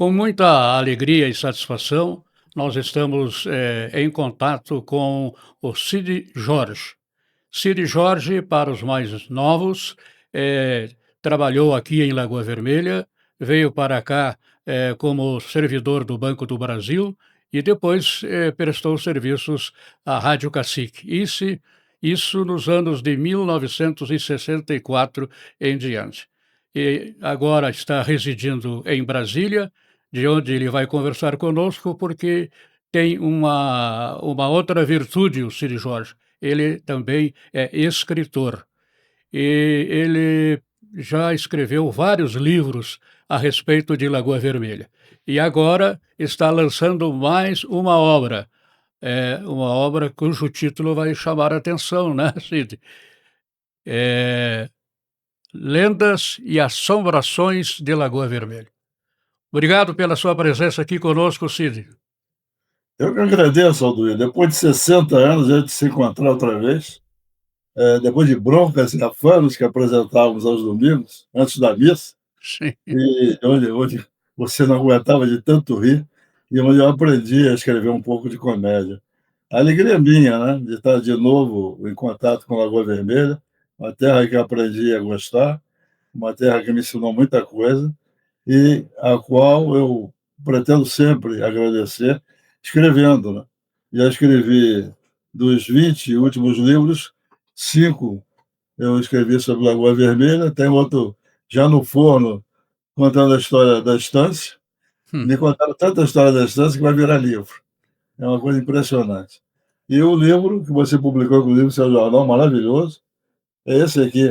Com muita alegria e satisfação, nós estamos, em contato com o Cid Jorge. Cid Jorge, para os mais novos, eh, trabalhou aqui em Lagoa Vermelha, veio para cá, como servidor do Banco do Brasil e depois, prestou serviços à Rádio Cacique. Isso nos anos de 1964 em diante. E agora está residindo em Brasília, de onde ele vai conversar conosco, porque tem uma outra virtude, o Cid Jorge. Ele também é escritor e ele já escreveu vários livros a respeito de Lagoa Vermelha. E agora está lançando mais uma obra cujo título vai chamar a atenção, né, Cid? É Lendas e Assombrações de Lagoa Vermelha. Obrigado pela sua presença aqui conosco, Cid. Eu que agradeço, Alduir. Depois de 60 anos, a gente se encontrar outra vez, depois de broncas e afanos que apresentávamos aos domingos, antes da missa, Sim. e onde você não aguentava de tanto rir, e onde eu aprendi a escrever um pouco de comédia. A alegria é minha, né, de estar de novo em contato com Lagoa Vermelha, uma terra que eu aprendi a gostar, uma terra que me ensinou muita coisa, e a qual eu pretendo sempre agradecer escrevendo, né. Já escrevi dos 20 últimos livros, 5 eu escrevi sobre Lagoa Vermelha, tem outro já no forno, contando a história da estância. Hum. Me contaram tanta história da estância que vai virar livro. É uma coisa impressionante. E o livro que você publicou, inclusive, no seu jornal maravilhoso, é esse aqui.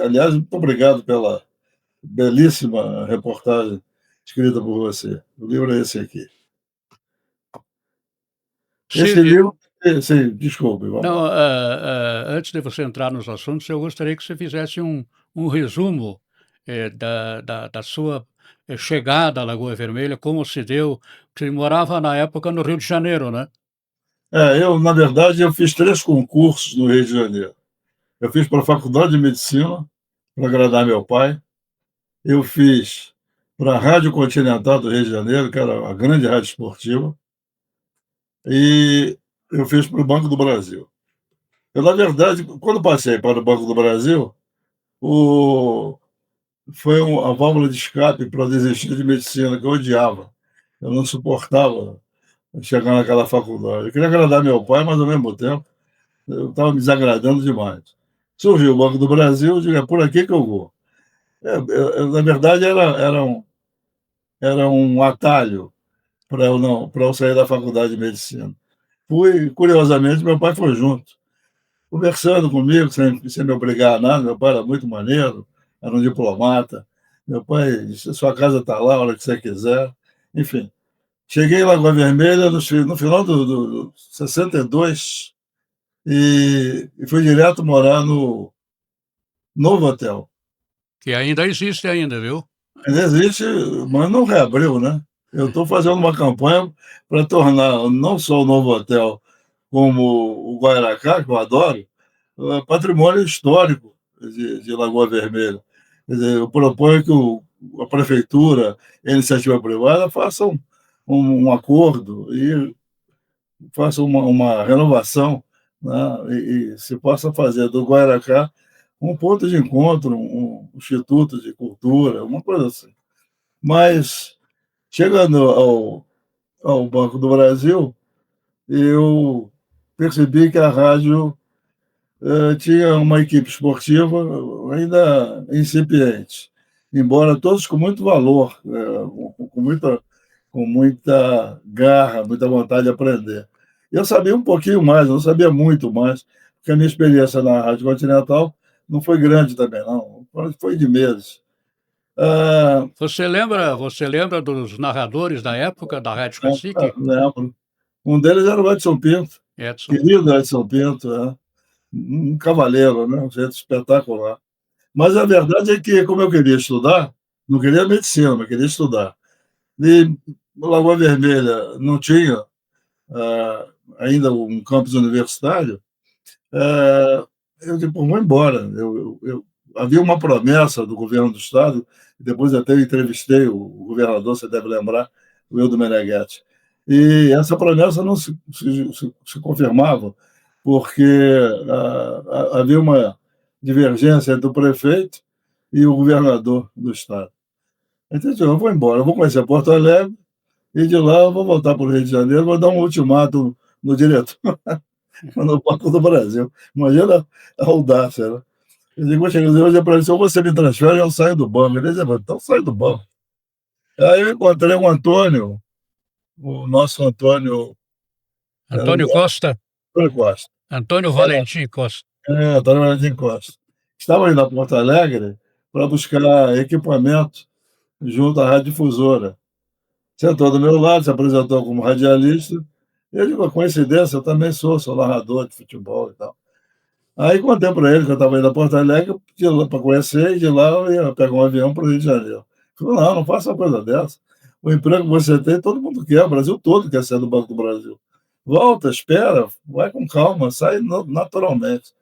Aliás, muito obrigado pela belíssima reportagem escrita por você. O livro é esse aqui. Esse Cid, livro, sim, desculpe, vamos não, lá. antes de você entrar nos assuntos, eu gostaria que você fizesse um resumo da sua chegada à Lagoa Vermelha, como se deu, que você morava na época no Rio de Janeiro, né? Na verdade, eu fiz 3 concursos no Rio de Janeiro. Eu fiz para a Faculdade de Medicina, para agradar meu pai. Eu fiz para a Rádio Continental do Rio de Janeiro, que era a grande rádio esportiva, e eu fiz para o Banco do Brasil. Eu, na verdade, quando passei para o Banco do Brasil, o foi a válvula de escape para desistir de medicina, que eu odiava. Eu não suportava chegar naquela faculdade. Eu queria agradar meu pai, mas ao mesmo tempo eu estava me desagradando demais. Surgiu o Banco do Brasil, eu digo: "É por aqui que eu vou". Na verdade, era um atalho para eu sair da faculdade de medicina. Fui, curiosamente, meu pai foi junto, conversando comigo, sem me obrigar a nada. Meu pai era muito maneiro, era um diplomata. Meu pai disse: "Sua casa está lá, a hora que você quiser". Enfim, cheguei em Lagoa Vermelha no final do 62 e fui direto morar no Novo Hotel. Que ainda existe ainda, viu? Ainda existe, mas não reabriu, né. Eu estou fazendo uma campanha para tornar não só o Novo Hotel, como o Guaracá, que eu adoro, patrimônio histórico de Lagoa Vermelha. Quer dizer, eu proponho que a prefeitura e a iniciativa privada façam um acordo e façam uma renovação, né, e se possa fazer do Guaracá um ponto de encontro, um instituto de cultura, uma coisa assim. Mas, chegando ao Banco do Brasil, eu percebi que a rádio tinha uma equipe esportiva ainda incipiente, embora todos com muito valor, com muita garra, muita vontade de aprender. Eu sabia um pouquinho mais, não sabia muito mais, porque a minha experiência na Rádio Continental não foi grande também, não, foi de meses. Ah, Você lembra dos narradores da época da Rádio Cacique? lembro. Um deles era o Edson Pinto, Edson. querido Edson Pinto, um cavaleiro, né, um jeito espetacular. Mas a verdade é que, como eu queria estudar, não queria medicina, mas queria estudar. E Lagoa Vermelha não tinha ainda um campus universitário. Eu disse: "Pô, vou embora". Eu havia uma promessa do governo do estado, depois até eu entrevistei o governador, você deve lembrar, o Eudo Meneghetti, e essa promessa não se confirmava, porque havia uma divergência entre o prefeito e o governador do estado. Então, eu vou embora, eu vou conhecer Porto Alegre, e de lá eu vou voltar para o Rio de Janeiro, vou dar um ultimato no diretor, no Banco do Brasil. Imagina a audácia, né? Eu digo, hoje para ele, se você me transfere, eu saio do banco. Ele disse, então sai do banco. Aí eu encontrei o Antônio, o nosso Antônio, Antônio Costa? Antônio Costa. Antônio Valentim Costa. Antônio Valentim Costa. Estava indo a Porto Alegre para buscar equipamento junto à radiodifusora. Sentou do meu lado, se apresentou como radialista. Eu digo, coincidência, eu também sou narrador de futebol e tal. Aí contei para ele que eu estava indo a Porto Alegre para conhecer, e de lá eu ia pegar um avião para o Rio de Janeiro. Ele falou, não faça uma coisa dessa. O emprego que você tem, todo mundo quer, o Brasil todo quer ser do Banco do Brasil. Volta, espera, vai com calma, sai naturalmente.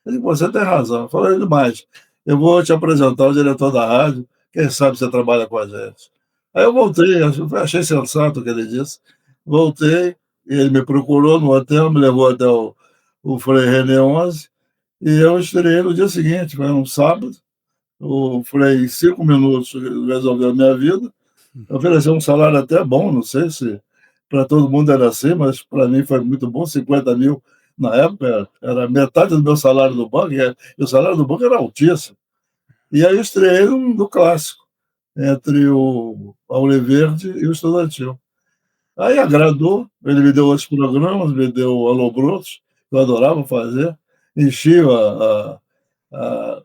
Eu disse, você tem razão. Eu falei demais. Eu vou te apresentar o diretor da rádio, quem sabe você trabalha com a gente. Aí eu voltei, achei sensato o que ele disse. Voltei, ele me procurou no hotel, me levou até o Frei René 11, e eu estreiei no dia seguinte, foi um sábado. O Frei, em 5 minutos, resolveu a minha vida. Ofereceu um salário até bom, não sei se para todo mundo era assim, mas para mim foi muito bom, 50 mil na época, era metade do meu salário do banco, e o salário do banco era altíssimo. E aí eu estreiei no clássico, entre o Auriverde e o Estudantil. Aí agradou, ele me deu outros programas, me deu o Alô Brotos, que eu adorava fazer, enchia a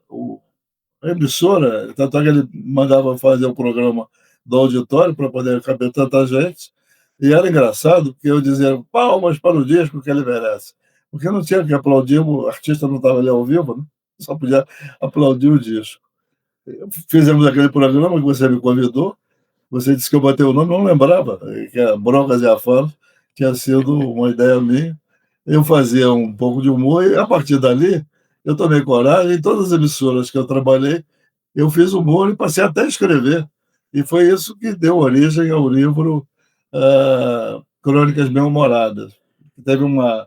emissora, tanto é que ele mandava fazer o programa do auditório para poder caber tanta gente, e era engraçado, porque eu dizia palmas para o disco que ele merece, porque não tinha que aplaudir, o artista não estava ali ao vivo, né? Só podia aplaudir o disco. Fizemos aquele programa que você me convidou, você disse que eu botei o nome, eu não lembrava, que é Broncas e Afanos, tinha sido uma ideia minha. Eu fazia um pouco de humor e, a partir dali, eu tomei coragem. Em todas as emissoras que eu trabalhei, eu fiz humor e passei até a escrever. E foi isso que deu origem ao livro Crônicas Bem-Humoradas, que teve uma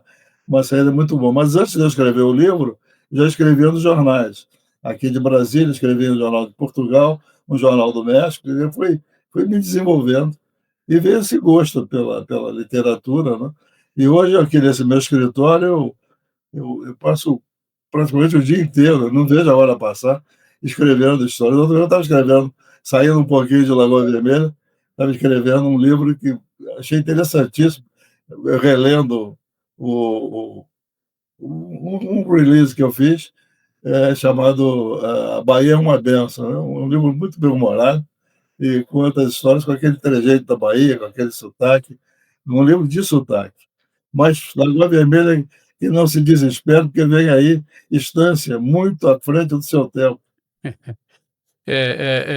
saída muito boa. Mas antes de eu escrever o livro, já escrevia nos jornais. Aqui de Brasília, escrevia no Jornal de Portugal, no Jornal do México, e fui me desenvolvendo. E veio esse gosto pela literatura, né? E hoje, aqui nesse meu escritório, eu passo praticamente o dia inteiro, não vejo a hora passar, escrevendo histórias. Outro dia eu estava escrevendo, saindo um pouquinho de Lagoa Vermelha, estava escrevendo um livro que achei interessantíssimo, relendo um release que eu fiz, chamado A Bahia é uma Benção. É um livro muito bem-humorado, e conta as histórias com aquele trejeito da Bahia, com aquele sotaque, um livro de sotaque. Mas Lagoa Vermelha, que não se desespera, porque vem aí Estância, muito à frente do seu tempo.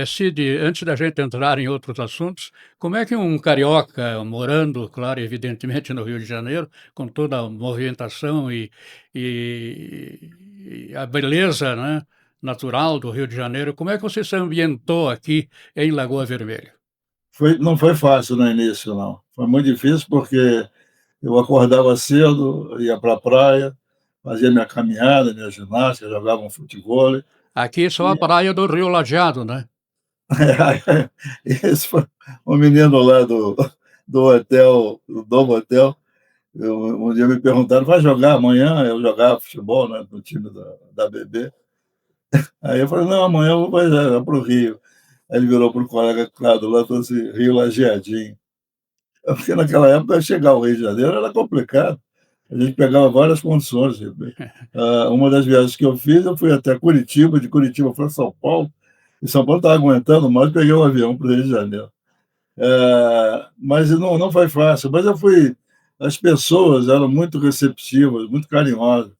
Cid, antes da gente entrar em outros assuntos, como é que um carioca, morando, claro, evidentemente no Rio de Janeiro, com toda a movimentação e a beleza, né, natural do Rio de Janeiro, como é que você se ambientou aqui em Lagoa Vermelha? Não foi fácil no início, não. Foi muito difícil, porque eu acordava cedo, ia para a praia, fazia minha caminhada, minha ginástica, jogava um futebol. Aqui só a praia do Rio Lajeado, né? Esse foi um menino lá do hotel, do Novo Hotel. Um dia me perguntaram, vai jogar amanhã? Eu jogava futebol, né, no time da BB. Aí eu falei, não, amanhã eu vou para o Rio. Aí ele virou para o colega Clado lá e falou assim, Rio Lajeadinho. Porque naquela época chegar ao Rio de Janeiro era complicado. A gente pegava várias condições. Uma das viagens que eu fiz, eu fui até Curitiba, de Curitiba eu fui a São Paulo, e São Paulo estava aguentando mais, peguei um avião para o Rio de Janeiro. Mas não foi fácil, mas as pessoas eram muito receptivas, muito carinhosas.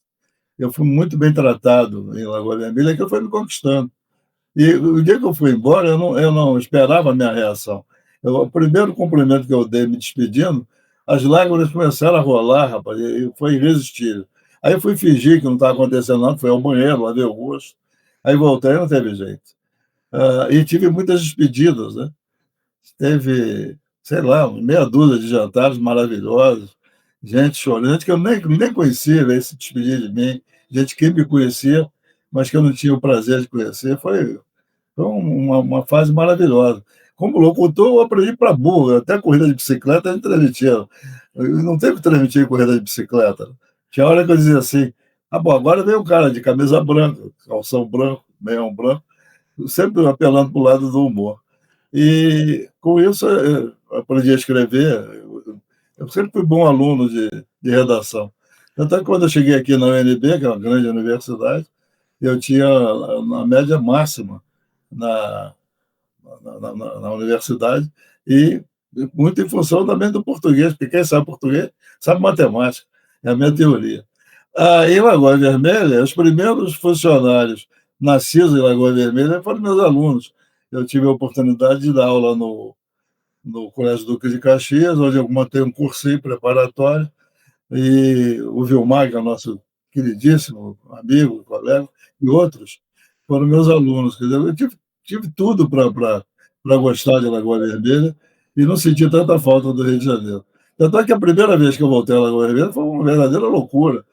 Eu fui muito bem tratado em Lagoa Vermelha, que eu fui me conquistando. E o dia que eu fui embora, eu não esperava a minha reação. O primeiro cumprimento que eu dei me despedindo, as lágrimas começaram a rolar, rapaz, e foi irresistível. Aí eu fui fingir que não estava acontecendo nada, fui ao banheiro, lavei o rosto, Aí voltei, não teve jeito. E tive muitas despedidas, né? Teve, sei lá, meia dúzia de jantares maravilhosos, gente chorando, gente que eu nem conhecia, veio se despedir de mim, gente que me conhecia, mas que eu não tinha o prazer de conhecer. Foi uma fase maravilhosa. Como locutor, eu aprendi para burro, até corrida de bicicleta a gente transmitia. Eu não tem que transmitir corrida de bicicleta. Tinha hora que eu dizia assim: ah, bom, agora vem um cara de camisa branca, calção branco, meião branco, sempre apelando para o lado do humor. E com isso eu aprendi a escrever. Eu sempre fui bom aluno de redação. Tanto é que quando eu cheguei aqui na UNB, que é uma grande universidade, eu tinha a média máxima na, na universidade, e muito em função também do português, porque quem sabe português sabe matemática, é a minha teoria. Em Lagoa Vermelha, os primeiros funcionários nascidos em Lagoa Vermelha foram meus alunos. Eu tive a oportunidade de dar aula no Colégio Duque de Caxias, onde eu montei um cursinho preparatório, e o Vilmar, que é o nosso queridíssimo amigo, colega, e outros, foram meus alunos. Quer dizer, eu tive tudo para gostar de Lagoa Vermelha e não senti tanta falta do Rio de Janeiro. Tanto é que a primeira vez que eu voltei a Lagoa Vermelha foi uma verdadeira loucura.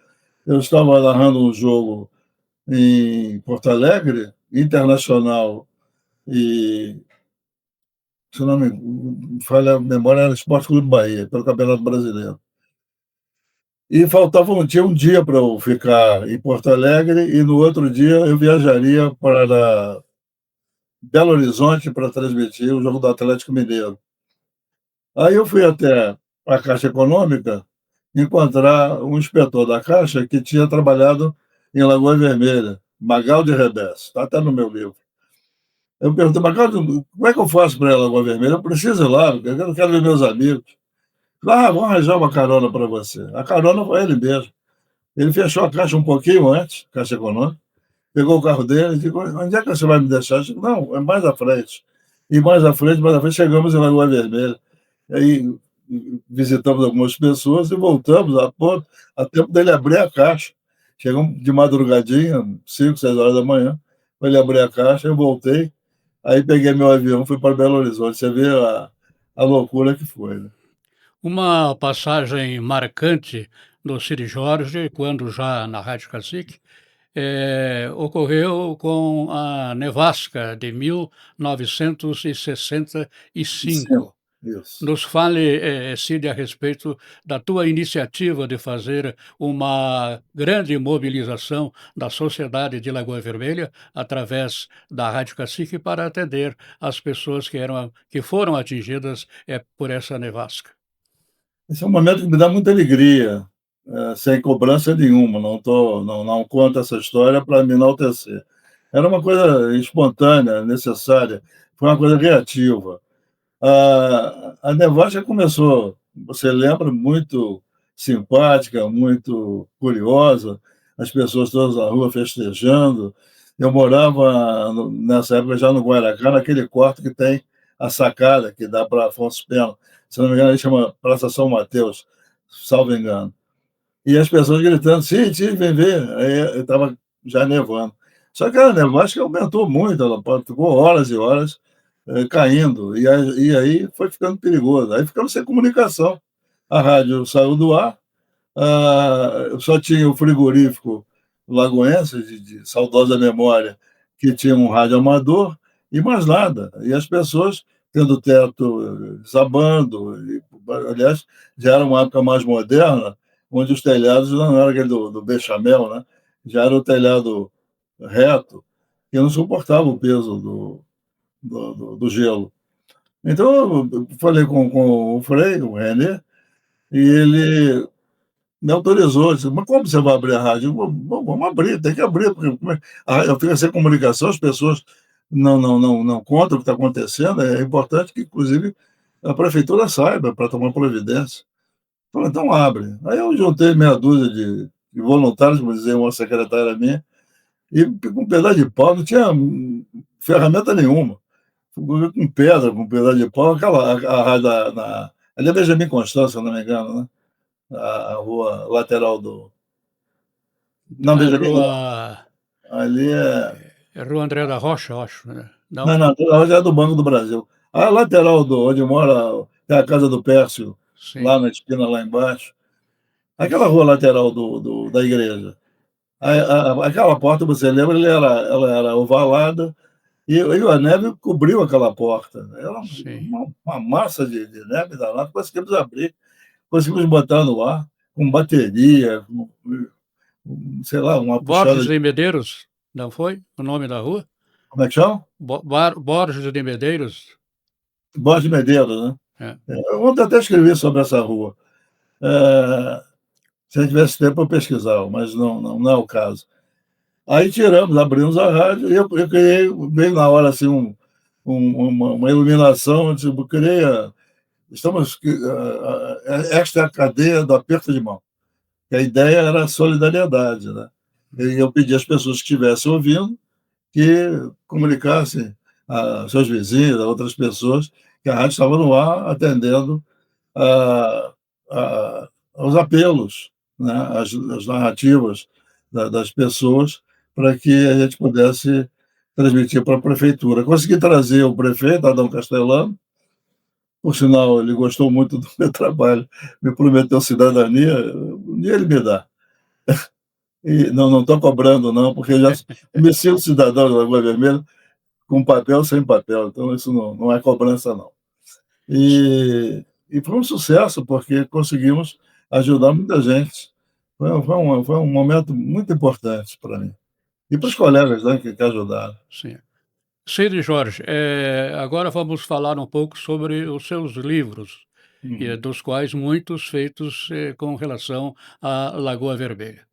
Eu estava narrando um jogo em Porto Alegre, Internacional, e, se não me falha a memória, era Esporte Clube Bahia, pelo Campeonato Brasileiro. E tinha um dia para eu ficar em Porto Alegre, e no outro dia eu viajaria para Belo Horizonte para transmitir o jogo do Atlético Mineiro. Aí eu fui até a Caixa Econômica encontrar um inspetor da Caixa que tinha trabalhado em Lagoa Vermelha, Magal de Rebés, está até no meu livro. Eu perguntei: Magal, como é que eu faço para ir a Lagoa Vermelha? Eu preciso ir lá, porque eu quero ver meus amigos. Vamos arranjar uma carona para você. A carona foi ele mesmo. Ele fechou a caixa um pouquinho antes, Caixa Econômica, pegou o carro dele e disse: onde é que você vai me deixar? Eu disse: não, é mais à frente. E mais à frente, chegamos em Lagoa Vermelha. Aí visitamos algumas pessoas e voltamos a tempo dele abrir a caixa. Chegamos de madrugadinha, 5, 6 horas da manhã, para ele abrir a caixa, eu voltei, aí peguei meu avião, fui para Belo Horizonte. Você vê a loucura que foi, né? Uma passagem marcante do Cid Jorge, quando já na Rádio Cacique, ocorreu com a nevasca de E sim, 1965. isso. Nos fale, Cid, a respeito da tua iniciativa de fazer uma grande mobilização da sociedade de Lagoa Vermelha através da Rádio Cacique para atender as pessoas que foram atingidas por essa nevasca. Esse é um momento que me dá muita alegria, sem cobrança nenhuma. Não conto essa história para me enaltecer. Era uma coisa espontânea, necessária, foi uma coisa reativa. A nevasca começou, você lembra, muito simpática, muito curiosa, as pessoas todas na rua festejando. Eu morava, nessa época, já no Guaracá, naquele quarto que tem a sacada, que dá para Afonso Pena. Se não me engano, ele chama Praça São Mateus, salvo engano. E as pessoas gritando: sim, sim, vem ver. Aí estava já nevando. Só que a nevasca aumentou muito, ela ficou horas e horas caindo, e aí foi ficando perigoso. Aí ficamos sem comunicação. A rádio saiu do ar, só tinha o frigorífico lagoense, de saudosa memória, que tinha um rádio amador, e mais nada. E as pessoas tendo o teto desabando. Aliás, já era uma época mais moderna, onde os telhados não eram aquele do bechamel, né? Já era o telhado reto, e não suportava o peso do gelo. Então, eu falei com o Frei, o René, e ele me autorizou. Disse: mas como você vai abrir a rádio? Vamos abrir, tem que abrir, porque eu fico sem comunicação, as pessoas não contam o que está acontecendo. É importante que, inclusive, a prefeitura saiba para tomar providência. Falei: então abre. Aí eu juntei meia dúzia de voluntários, como dizia uma secretária minha, e com um pedaço de pau, não tinha ferramenta nenhuma. Com pedra, com pedaço de pau, a rádio ali é Benjamin Constant, se eu não me engano, né? A rua lateral do. Não, A Benjamin não. rua Ali é. É Rua André da Rocha, eu acho, né? Não? Não, não, é do Banco do Brasil. A lateral onde mora, tem a casa do Pércio, Sim, lá na esquina, lá embaixo. Aquela rua lateral da igreja. Aquela porta, você lembra, ela era ovalada e a neve cobriu aquela porta. Era sim. uma massa de neve danada. Conseguimos abrir, conseguimos botar no ar, com bateria, sei lá, uma puxada Borges de. de Medeiros, não foi o nome da rua? Como é que chama? Borges de Medeiros? Borges de Medeiros, né? É, Ontem até escrevi sobre essa rua. É, se eu tivesse tempo, eu pesquisava, mas não é o caso. Aí tiramos, abrimos a rádio e eu criei, veio na hora assim, uma iluminação, tipo, criei. Esta é a cadeia do aperto de mão. E a ideia era a solidariedade, né? E eu pedi às pessoas que estivessem ouvindo que comunicassem a seus vizinhos, a outras pessoas, que a rádio estava no ar atendendo a, aos apelos, né, as narrativas das pessoas, para que a gente pudesse transmitir para a prefeitura. Consegui trazer o prefeito, Adão Castellano, por sinal, ele gostou muito do meu trabalho, me prometeu cidadania, um dia ele me dá. E não estou cobrando, não, porque eu já me sinto cidadão da Lagoa Vermelha, com papel ou sem papel, então isso não é cobrança, não. E foi um sucesso, porque conseguimos ajudar muita gente. Foi um momento muito importante para mim. E para os colegas, né, que ajudaram. sim. Cid Jorge, agora vamos falar um pouco sobre os seus livros, Uhum. dos quais muitos feitos com relação à Lagoa Vermelha.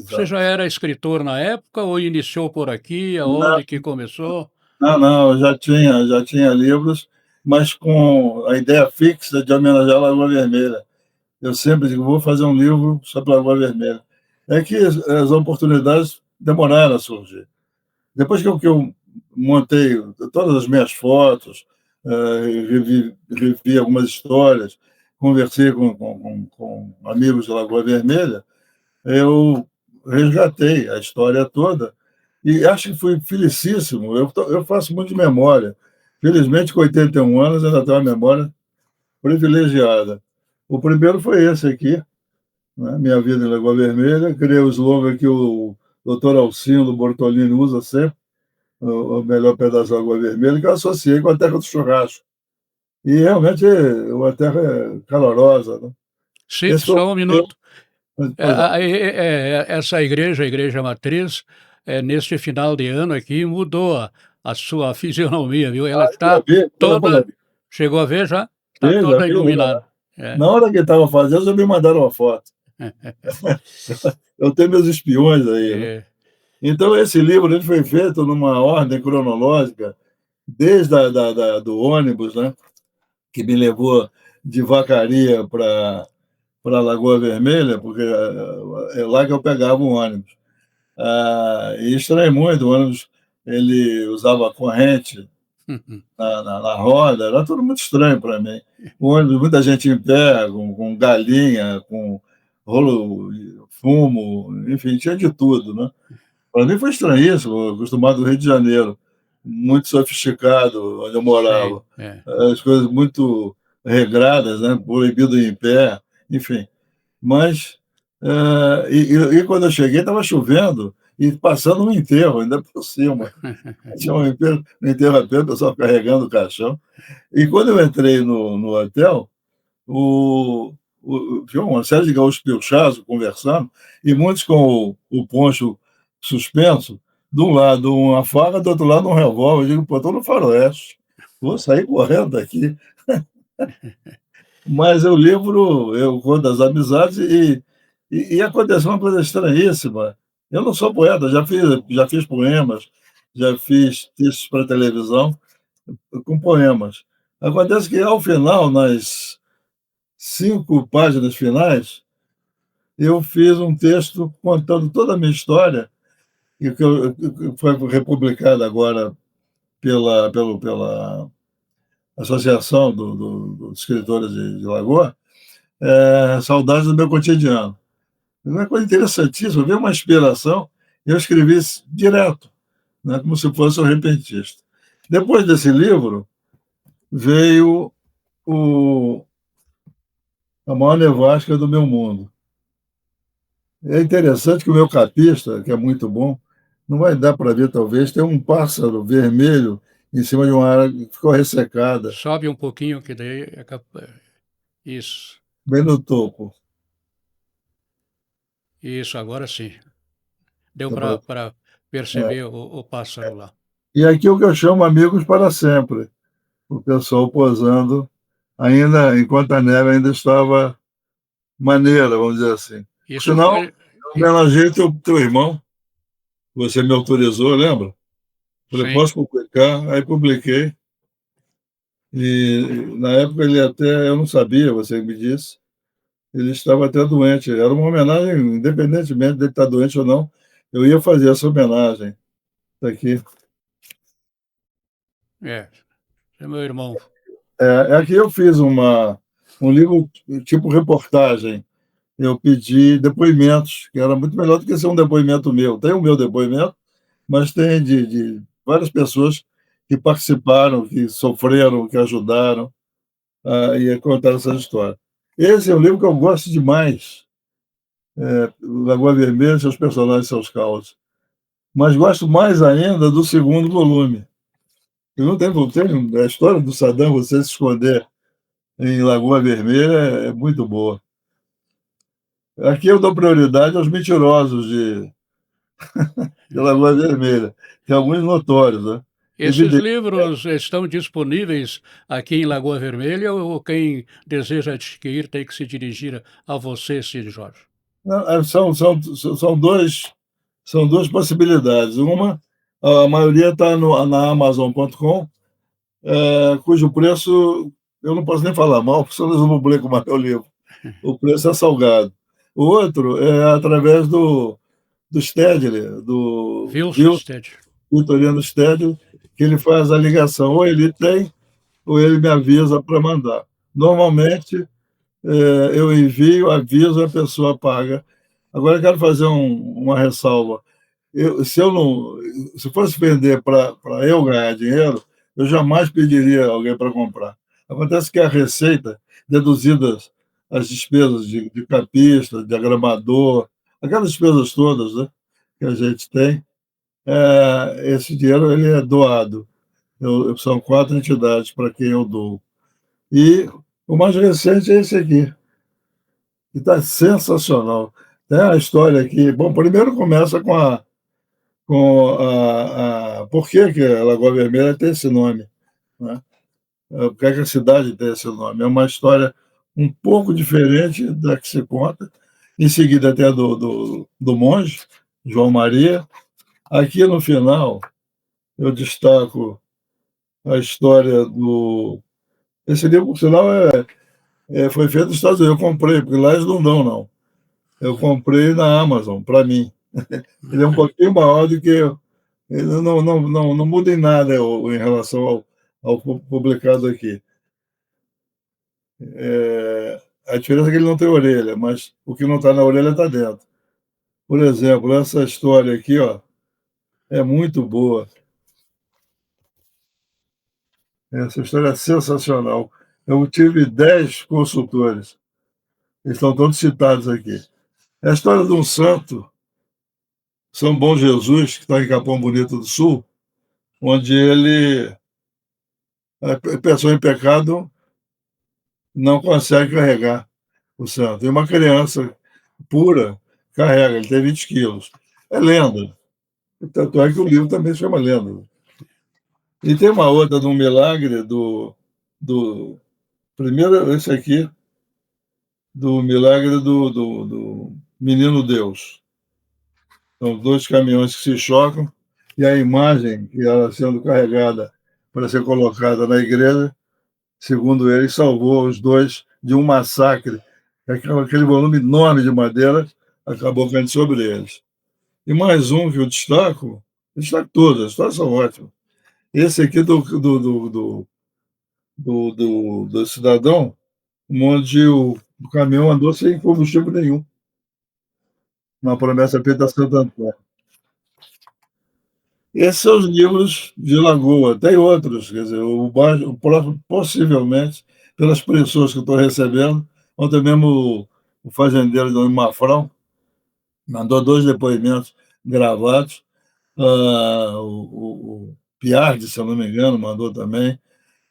Você já Exato. era escritor na época ou iniciou por aqui? Não, Aonde que começou? não, eu já tinha livros, mas com a ideia fixa de homenagear a Lagoa Vermelha. Eu sempre digo, vou fazer um livro sobre a Lagoa Vermelha. É que as oportunidades demoraram a surgir. Depois que eu montei todas as minhas fotos, revi algumas histórias, conversei com amigos da Lagoa Vermelha, eu resgatei a história toda e acho que fui felicíssimo. Eu faço muito de memória. Felizmente, com 81 anos, ainda tenho uma memória privilegiada. O primeiro foi esse aqui, né? Minha Vida em Lagoa Vermelha. Criei o slogan que o doutor Alcindo Bortolini usa sempre, o melhor pedaço da Lagoa Vermelha, que eu associei com a terra do churrasco. E realmente é uma terra calorosa, né? Cid, Esse foi o só um primeiro. minuto. Pois não. Essa igreja, a igreja matriz, neste final de ano aqui, mudou a sua fisionomia, viu? Ela Já está vi, já toda. vi, Chegou a ver já? Está vi, já toda vi. iluminada. É. Na hora que estava fazendo, já me mandaram uma foto. Eu tenho meus espiões aí, né? É, Então, esse livro ele foi feito numa ordem cronológica, desde do ônibus, né, que me levou de Vacaria para Lagoa Vermelha, porque é lá que eu pegava o ônibus. E estranhei muito, o ônibus ele usava corrente na roda, era tudo muito estranho para mim. O ônibus, muita gente em pé, com galinha, com rolo, fumo, enfim, tinha de tudo, né? Para mim foi estranhíssimo, acostumado do Rio de Janeiro, muito sofisticado onde eu sim, morava, é. as coisas muito regradas, né? Proibido ir em pé, enfim. Mas, e quando eu cheguei, estava chovendo e passando um enterro, ainda por cima. Tinha um enterro a pé, o pessoal carregando o caixão. E quando eu entrei no hotel, o, tinha uma série de gaúchos piochados conversando, e muitos com o poncho suspenso, de um lado uma faca, do outro lado um revólver. Eu digo, pô, estou no faroeste, vou sair correndo daqui. Mas o livro, eu conto das amizades e aconteceu uma coisa estranhíssima. Eu não sou poeta, já fiz poemas, já fiz textos para televisão com poemas. Acontece que, ao final, nas 5 páginas finais, eu fiz um texto contando toda a minha história, e que foi republicado agora pela Associação dos Escritores de Lagoa, Saudades do Meu Cotidiano. Uma coisa interessantíssima, veio uma inspiração, e eu escrevi direto, né, como se fosse um repentista. Depois desse livro, veio A Maior Nevasca do Meu Mundo. É interessante que o meu capista, que é muito bom, não vai dar para ver, talvez, tem um pássaro vermelho em cima de uma área que ficou ressecada, Sobe um pouquinho, que daí é Isso, bem no topo. isso, agora sim. Deu Dá pra- para é. perceber o pássaro lá. E aqui é o que eu chamo amigos para sempre. O pessoal posando, ainda enquanto a neve ainda estava maneira, vamos dizer assim. Por Isso sinal, foi. eu homenageei teu irmão, você me autorizou, lembra? Falei, Sim. posso publicar? Aí publiquei. E na época ele até, eu não sabia, você me disse, ele estava até doente. Era uma homenagem, independentemente dele estar doente ou não, eu ia fazer essa homenagem. Tá aqui. É meu irmão. Aqui eu fiz um livro tipo reportagem. Eu pedi depoimentos, que era muito melhor do que ser um depoimento meu. Tem o meu depoimento, mas tem de várias pessoas que participaram, que sofreram, que ajudaram e contaram essa história. Esse é um livro que eu gosto demais, Lagoa Vermelha, seus personagens, seus causos. Mas gosto mais ainda do segundo volume. Eu não tenho a história do Saddam, você se esconder em Lagoa Vermelha é muito boa. Aqui eu dou prioridade aos mentirosos de Lagoa Vermelha. Tem alguns notórios, né? Esses Evidente. livros estão disponíveis aqui em Lagoa Vermelha ou quem deseja adquirir tem que se dirigir a você, Cid Jorge? Não, são duas possibilidades. Uma, a maioria está na Amazon.com, cujo preço eu não posso nem falar mal, porque senão eles não publicam mais meu livro. O preço é salgado. O outro é através do Stedley, do Wilson Sted. Vitoriano Stedley, que ele faz a ligação. Ou ele tem, ou ele me avisa para mandar. Normalmente, eu envio, aviso, a pessoa paga. Agora, eu quero fazer uma ressalva. Se eu não, se fosse vender para eu ganhar dinheiro, eu jamais pediria alguém para comprar. Acontece que a receita, deduzidas as despesas de capista, diagramador, aquelas despesas todas, né, que a gente tem, esse dinheiro ele é doado. São 4 entidades para quem eu dou. E o mais recente é esse aqui, que está sensacional. Tem a história aqui. Bom, primeiro começa por que a Lagoa Vermelha tem esse nome, né? Por que a cidade tem esse nome? É uma história um pouco diferente da que se conta. Em seguida tem a do monge, João Maria. Aqui no final, eu destaco a história do. Esse livro, por sinal, foi feito nos Estados Unidos. Eu comprei, porque lá eles não dão, não. Eu comprei na Amazon, para mim. Ele é um pouquinho maior do que. Ele não muda em nada em relação ao publicado aqui. A diferença é que ele não tem orelha, mas o que não está na orelha está dentro. Por exemplo, essa história aqui, ó, é muito boa. Essa história é sensacional. Eu tive 10 consultores. Eles estão todos citados aqui. É a história de um santo, São Bom Jesus, que está em Capão Bonito do Sul, onde a pessoa em pecado não consegue carregar o santo. E uma criança pura carrega, ele tem 20 quilos. É lenda. Tanto é que o livro também se chama Lenda. E tem uma outra de um milagre do primeiro, esse aqui, do milagre do Menino Deus. São dois caminhões que se chocam e a imagem que ela sendo carregada para ser colocada na igreja, segundo ele, salvou os dois de um massacre. Aquele volume enorme de madeira acabou caindo sobre eles. E mais um que eu destaco todos, as histórias são ótimas. Esse aqui do cidadão, onde o caminhão andou sem combustível nenhum, uma promessa feita a Santo Antônio. Esses são os livros de Lagoa. Tem outros, quer dizer, o próprio, possivelmente, pelas pressões que eu estou recebendo, ontem mesmo o fazendeiro do Mafrão mandou 2 depoimentos gravados, o Piardi, se eu não me engano, mandou também.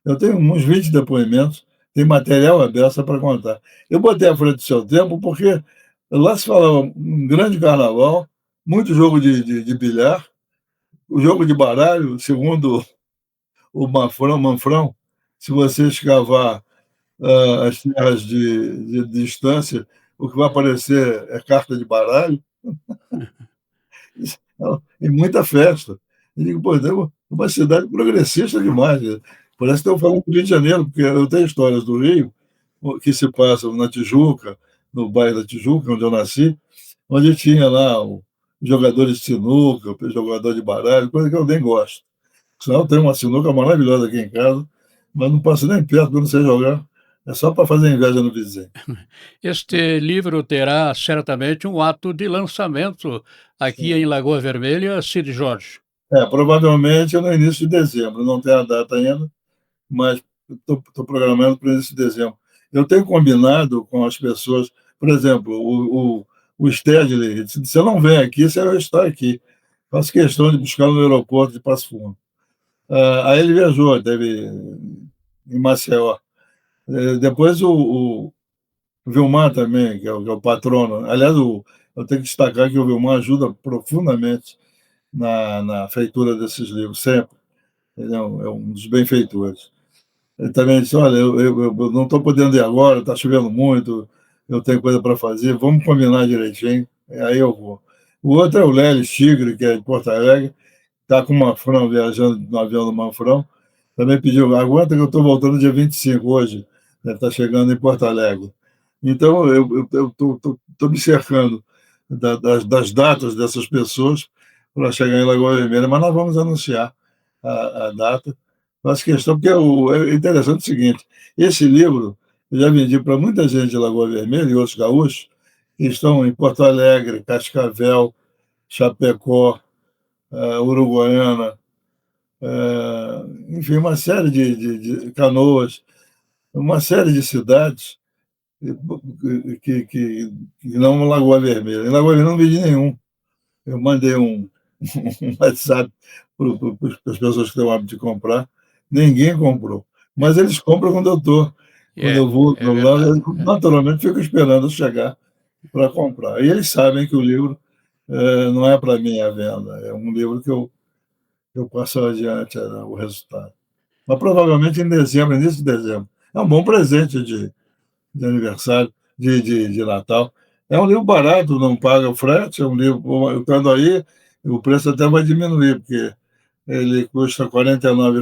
Eu tenho uns 20 depoimentos, tem material aberto para contar. Eu botei à frente do seu tempo porque lá se falava um grande carnaval, muito jogo de bilhar, o jogo de baralho, segundo o Manfrão, se você escavar as terras de distância, o que vai aparecer é carta de baralho. E muita festa. Eu digo, pô, é uma cidade progressista demais. Né? Parece que estão falando do Rio de Janeiro, porque eu tenho histórias do Rio que se passam na Tijuca, no bairro da Tijuca, onde eu nasci, onde tinha lá o jogador de sinuca, o jogador de baralho, coisa que eu nem gosto. Senão tem uma sinuca maravilhosa aqui em casa, mas não passo nem perto, porque eu não sei jogar. É só para fazer inveja no vizinho. Este livro terá certamente um ato de lançamento aqui Sim. em Lagoa Vermelha, Cid Jorge. Provavelmente é no início de dezembro, não tem a data ainda, mas estou programando para início de dezembro. Eu tenho combinado com as pessoas, por exemplo, o Stedley, se você não vem aqui, você vai estar aqui. Faço questão de buscar no aeroporto de Passo Fundo. Aí ele viajou, teve em Maceió. Depois o Vilmar também, que é o patrono. Aliás, eu tenho que destacar que o Vilmar ajuda profundamente na feitura desses livros, sempre. Ele é um dos benfeitores. Ele também disse: Olha, eu não estou podendo ir agora, está chovendo muito, eu tenho coisa para fazer, vamos combinar direitinho, aí eu vou. O outro é o Lelis Tigre, que é de Porto Alegre, está com o Manfrão, viajando no avião do Manfrão, também pediu: aguenta que eu estou voltando dia 25 hoje, deve estar chegando em Porto Alegre. Então, eu estou me cercando das datas dessas pessoas para chegar em Lagoa Vermelha, mas nós vamos anunciar a data. Faço questão, porque é interessante o seguinte: esse livro eu já vendi para muita gente de Lagoa Vermelha e outros gaúchos que estão em Porto Alegre, Cascavel, Chapecó, Uruguaiana, enfim, uma série de Canoas, uma série de cidades que não Lagoa Vermelha. Em Lagoa Vermelha não vendi nenhum. Eu mandei um WhatsApp para as pessoas que têm o hábito de comprar, ninguém comprou. Mas eles compram quando eu estou. Quando É, eu vou é lá, verdade. eles naturalmente ficam esperando eu chegar para comprar. E eles sabem que o livro não é para mim a venda, é um livro que eu passo adiante o resultado. Mas provavelmente em dezembro, início de dezembro. É um bom presente de aniversário, de Natal. É um livro barato, não paga o frete, é um livro, estando aí, o preço até vai diminuir, porque ele custa R$ 49,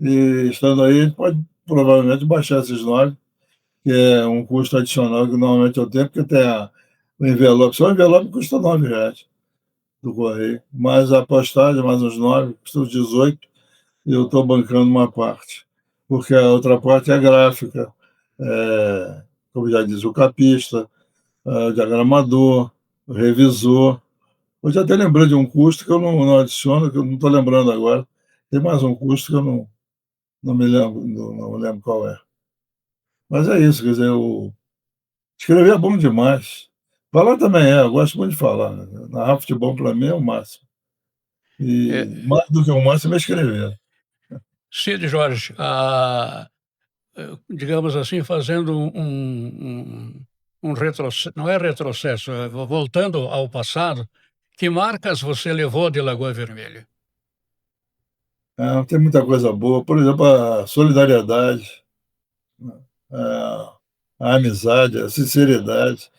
e estando aí, pode provavelmente baixar esses 9, que é um custo adicional que normalmente eu tenho, porque tem o envelope, só o envelope custa R$ 9 do correio, mais a postagem, mais uns 9, custa uns 18, e eu estou bancando uma parte, porque a outra parte é gráfica, é, como já diz, o capista, o diagramador, o revisor. Eu já até lembrei de um custo que eu não adiciono, que eu não estou lembrando agora. Tem mais um custo que eu não me lembro, não lembro qual é. Mas é isso, quer dizer, escrever é bom demais. Falar também eu gosto muito de falar. Né? Narrar futebol para mim é o máximo. É, E mais do que o máximo é escrever. Cid Jorge, digamos assim, fazendo um retrocesso, não é retrocesso, voltando ao passado, que marcas você levou de Lagoa Vermelha? Tem muita coisa boa, por exemplo, a solidariedade, né? a, a amizade, a sinceridade.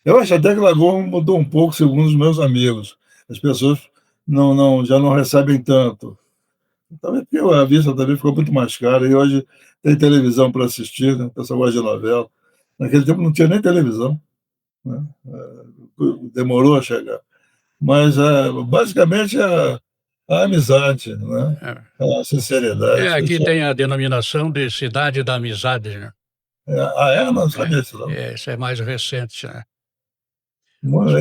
Eu acho até que Lagoa mudou um pouco, segundo os meus amigos. As pessoas já não recebem tanto. Também porque a vista também ficou muito mais cara e hoje tem televisão para assistir, né? O pessoal gosta de novela. Naquele tempo não tinha nem televisão, né? Demorou a chegar. Mas basicamente a amizade, né? É, A sinceridade. aqui Isso tem a denominação de Cidade da Amizade, né? não sabia isso não. Isso é mais recente, né?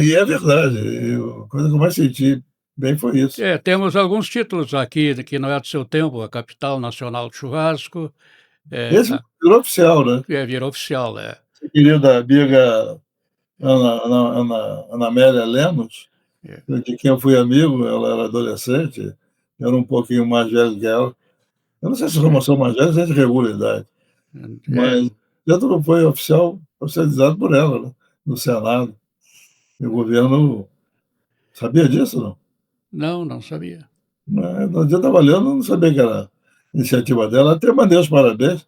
E é verdade. A coisa que eu mais senti bem foi isso. Temos alguns títulos aqui que não é do seu tempo, a capital nacional do churrasco, eh, Esse a virou oficial, né. virou oficial, é. Essa querida amiga Ana Amélia Lemos, É, de quem eu fui amigo, ela era adolescente, eu era um pouquinho mais velho que ela. Eu não sei se é, formação mais velha, se a gente regula a idade, é. mas título foi oficializado por ela, né, no Senado. E o governo sabia disso, não? Não, não sabia. Mas no dia eu estava lendo, eu não sabia que era iniciativa dela. Até mandei os parabéns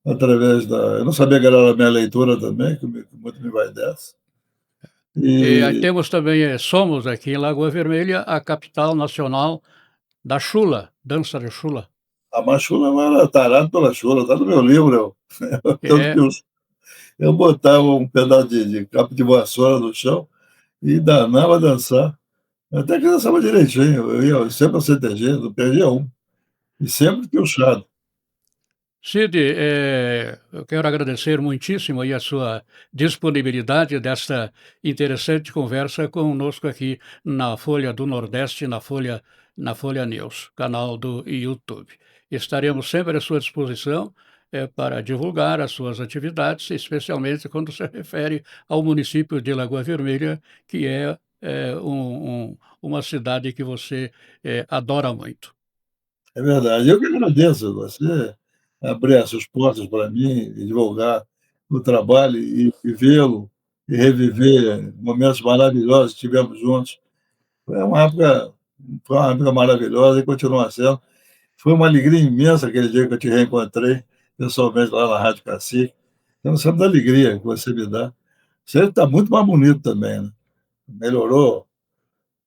através da eu não sabia que era a minha leitura também, que muito me vai dessa. E aí E temos também, somos aqui em Lagoa Vermelha a capital nacional da chula, dança de chula. a Machula eu era tarado pela chula, está no meu livro, tanto que É, eu botava um pedaço de cabo de vassoura no chão e danava a dançar. Até que dançava direitinho, eu ia sempre ao CTG, não perdia um, e sempre piochado. Cid, eu quero agradecer muitíssimo aí a sua disponibilidade desta interessante conversa conosco aqui na Folha do Nordeste, na Folha News, canal do YouTube. Estaremos sempre à sua disposição, para divulgar as suas atividades, especialmente quando se refere ao município de Lagoa Vermelha, que é, uma cidade que você, adora muito. É verdade. Eu que agradeço você abrir essas portas para mim e divulgar o trabalho e vê-lo e reviver momentos maravilhosos que tivemos juntos. Foi uma época foi uma época maravilhosa e continua sendo. Foi uma alegria imensa aquele dia que eu te reencontrei pessoalmente lá na Rádio Cacique. Eu não sabe da alegria que você me dá. Você está muito mais bonito também, né, melhorou,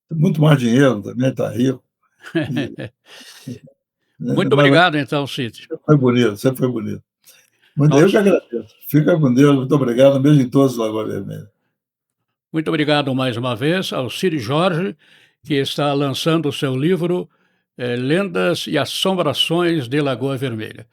tem muito mais dinheiro também, está rico e, Muito mas obrigado então, Cid. foi bonito, sempre foi bonito. Muito eu que Nós agradeço. Fica com Deus, muito obrigado. Um beijo em todos da Lagoa Vermelha. Muito obrigado mais uma vez ao Cid Jorge, que está lançando o seu livro, Lendas e Assombrações de Lagoa Vermelha.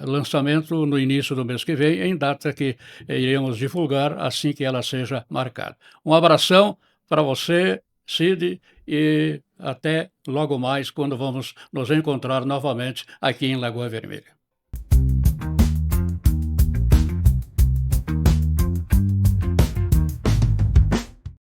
Lançamento no início do mês que vem, em data que iremos divulgar assim que ela seja marcada. Um abração para você, Cid, e até logo mais, quando vamos nos encontrar novamente aqui em Lagoa Vermelha.